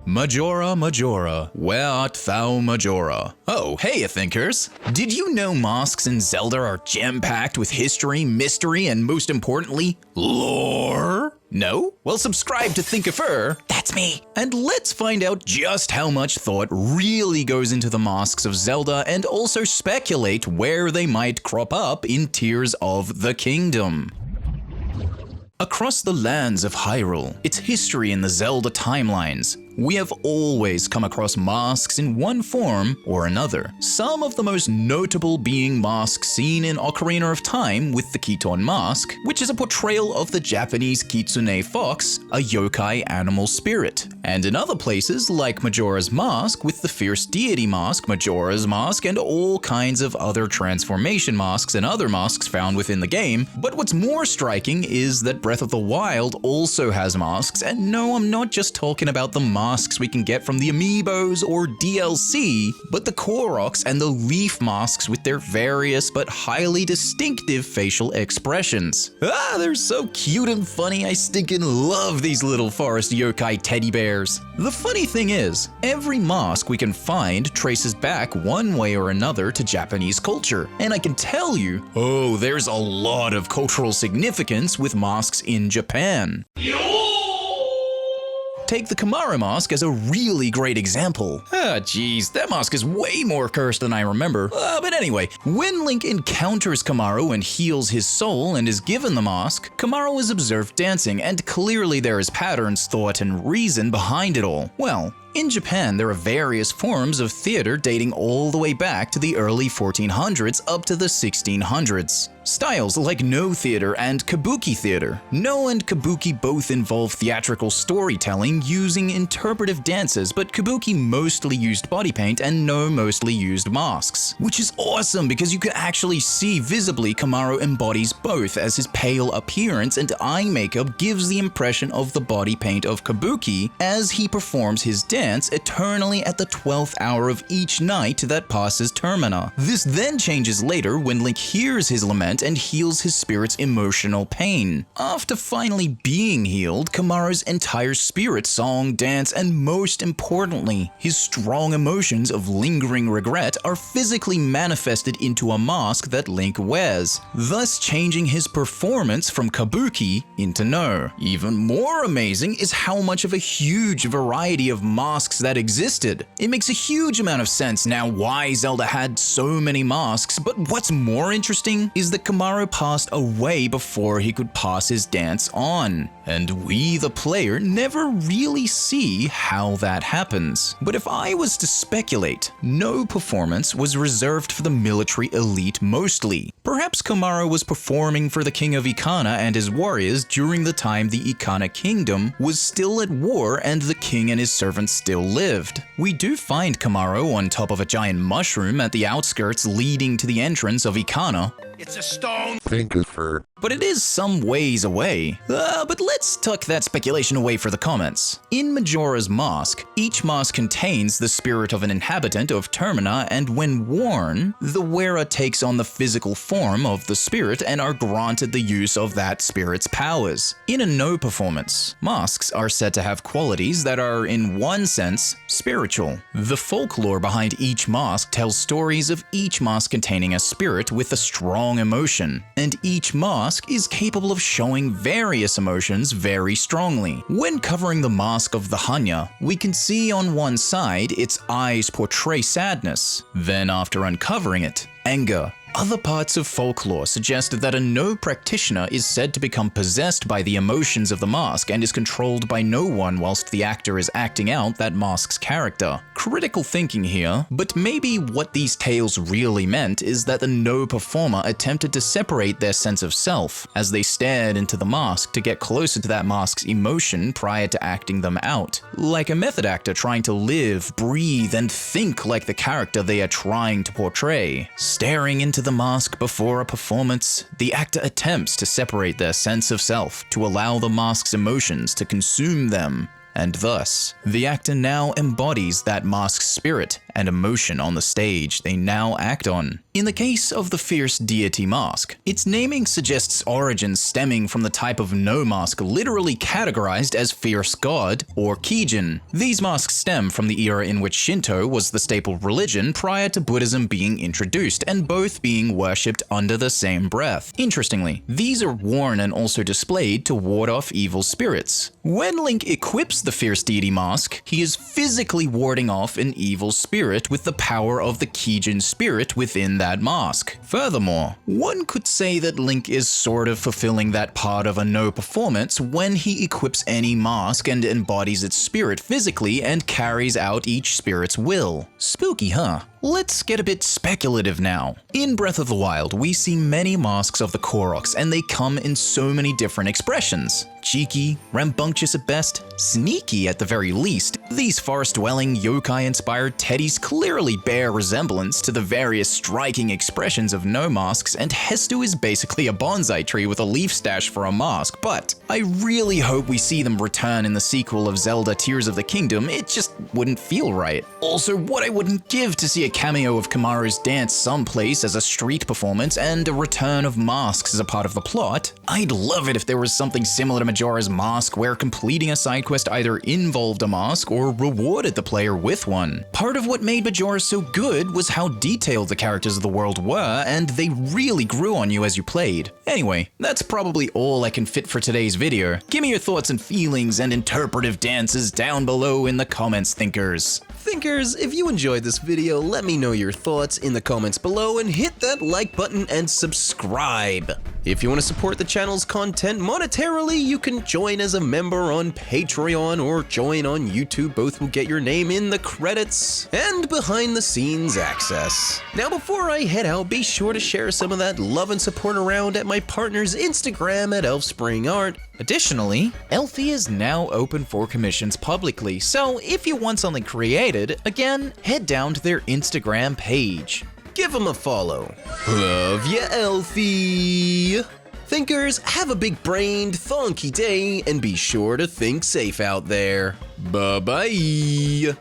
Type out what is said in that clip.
Majora, Majora, where art thou, Majora? Oh, hey, thinkers! Did you know masks in Zelda are jam-packed with history, mystery, and most importantly, lore? No? Well, subscribe to Thinkafurr, that's me, and let's find out just how much thought really goes into the masks of Zelda and also speculate where they might crop up in Tears of the Kingdom. Across the lands of Hyrule, its history in the Zelda timelines, we have always come across masks in one form or another. Some of the most notable being masks seen in Ocarina of Time with the Keyton Mask, which is a portrayal of the Japanese kitsune fox, a yokai animal spirit. And in other places like Majora's Mask with the fierce deity mask, Majora's Mask, and all kinds of other transformation masks and other masks found within the game. But what's more striking is that Breath of the Wild also has masks, and no, I'm not just talking about the masks we can get from the amiibos or DLC, but the Koroks and the leaf masks with their various but highly distinctive facial expressions. Ah, they're so cute and funny, I stinking love these little forest yokai teddy bears. The funny thing is, every mask we can find traces back one way or another to Japanese culture, and I can tell you, oh, there's a lot of cultural significance with masks in Japan. Take the Kamaras Mask as a really great example. Ah, geez, that mask is way more cursed than I remember. But anyway, when Link encounters Kamaru and heals his soul and is given the mask, Kamaru is observed dancing, and clearly there is patterns, thought, and reason behind it all. Well, in Japan, there are various forms of theater dating all the way back to the early 1400s up to the 1600s. Styles like No theater and Kabuki theater. No and Kabuki both involve theatrical storytelling using interpretive dances, but Kabuki mostly used body paint and No mostly used masks. Which is awesome because you can actually see visibly Kamaru embodies both, as his pale appearance and eye makeup gives the impression of the body paint of Kabuki as he performs his dance eternally at the 12th hour of each night that passes Termina. This then changes later when Link hears his lament and heals his spirit's emotional pain. After finally being healed, Kamaru's entire spirit, song, dance, and most importantly, his strong emotions of lingering regret are physically manifested into a mask that Link wears, thus changing his performance from Kabuki into No. Even more amazing is how much of a huge variety of masks that existed. It makes a huge amount of sense now why Zelda had so many masks, but what's more interesting is that Kamaru passed away before he could pass his dance on, and we, the player, never really see how that happens. But if I was to speculate, No performance was reserved for the military elite mostly. Perhaps Kamaru was performing for the king of Ikana and his warriors during the time the Ikana kingdom was still at war and the king and his servants still lived. We do find Kamaru on top of a giant mushroom at the outskirts leading to the entrance of Ikana. It's a stone. Thinkafurr. But it is some ways away. But let's tuck that speculation away for the comments. In Majora's Mask, each mask contains the spirit of an inhabitant of Termina, and when worn, the wearer takes on the physical form of the spirit and are granted the use of that spirit's powers. In a No performance, masks are said to have qualities that are, in one sense, spiritual. The folklore behind each mask tells stories of each mask containing a spirit with a strong emotion, and each mask is capable of showing various emotions very strongly. When covering the mask of the Hanya, we can see on one side its eyes portray sadness, then after uncovering it, anger. Other parts of folklore suggest that a No practitioner is said to become possessed by the emotions of the mask and is controlled by no one whilst the actor is acting out that mask's character. Critical thinking here, but maybe what these tales really meant is that the No performer attempted to separate their sense of self as they stared into the mask to get closer to that mask's emotion prior to acting them out. Like a method actor trying to live, breathe, and think like the character they are trying to portray. Staring into the mask before a performance, the actor attempts to separate their sense of self to allow the mask's emotions to consume them. And thus, the actor now embodies that mask's spirit and emotion on the stage they now act on. In the case of the Fierce Deity Mask, its naming suggests origins stemming from the type of no mask literally categorized as Fierce God or Kijin. These masks stem from the era in which Shinto was the staple religion prior to Buddhism being introduced, and both being worshipped under the same breath. Interestingly, these are worn and also displayed to ward off evil spirits. When Link equips the Fierce Deity Mask, he is physically warding off an evil spirit with the power of the Kijin spirit within that mask. Furthermore, one could say that Link is sort of fulfilling that part of a no performance when he equips any mask and embodies its spirit physically and carries out each spirit's will. Spooky, huh? Let's get a bit speculative now. In Breath of the Wild, we see many masks of the Koroks, and they come in so many different expressions. Cheeky, rambunctious at best, sneaky at the very least. These forest-dwelling, yokai-inspired teddies clearly bear resemblance to the various striking expressions of no masks, and Hestu is basically a bonsai tree with a leaf stash for a mask, but I really hope we see them return in the sequel of Zelda Tears of the Kingdom. It just wouldn't feel right. Also, what I wouldn't give to see a cameo of Kamaru's dance someplace as a street performance and a return of masks as a part of the plot. I'd love it if there was something similar to Majora's Mask where completing a side quest either involved a mask or rewarded the player with one. Part of what made Majora so good was how detailed the characters of the world were, and they really grew on you as you played. Anyway, that's probably all I can fit for today's video. Give me your thoughts and feelings and interpretive dances down below in the comments, thinkers. Thinkers, if you enjoyed this video, let me know your thoughts in the comments below and hit that like button and subscribe. If you want to support the channel's content monetarily, you can join as a member on Patreon or join on YouTube. Both will get your name in the credits and behind the scenes access. Now before I head out, be sure to share some of that love and support around at my partner's Instagram at ElfSpringArt. Additionally, Elfie is now open for commissions publicly, so if you want something created, again, head down to their Instagram page. Give them a follow. Love ya, Elfie! Thinkers, have a big-brained, thonky day, and be sure to think safe out there. Bye-bye!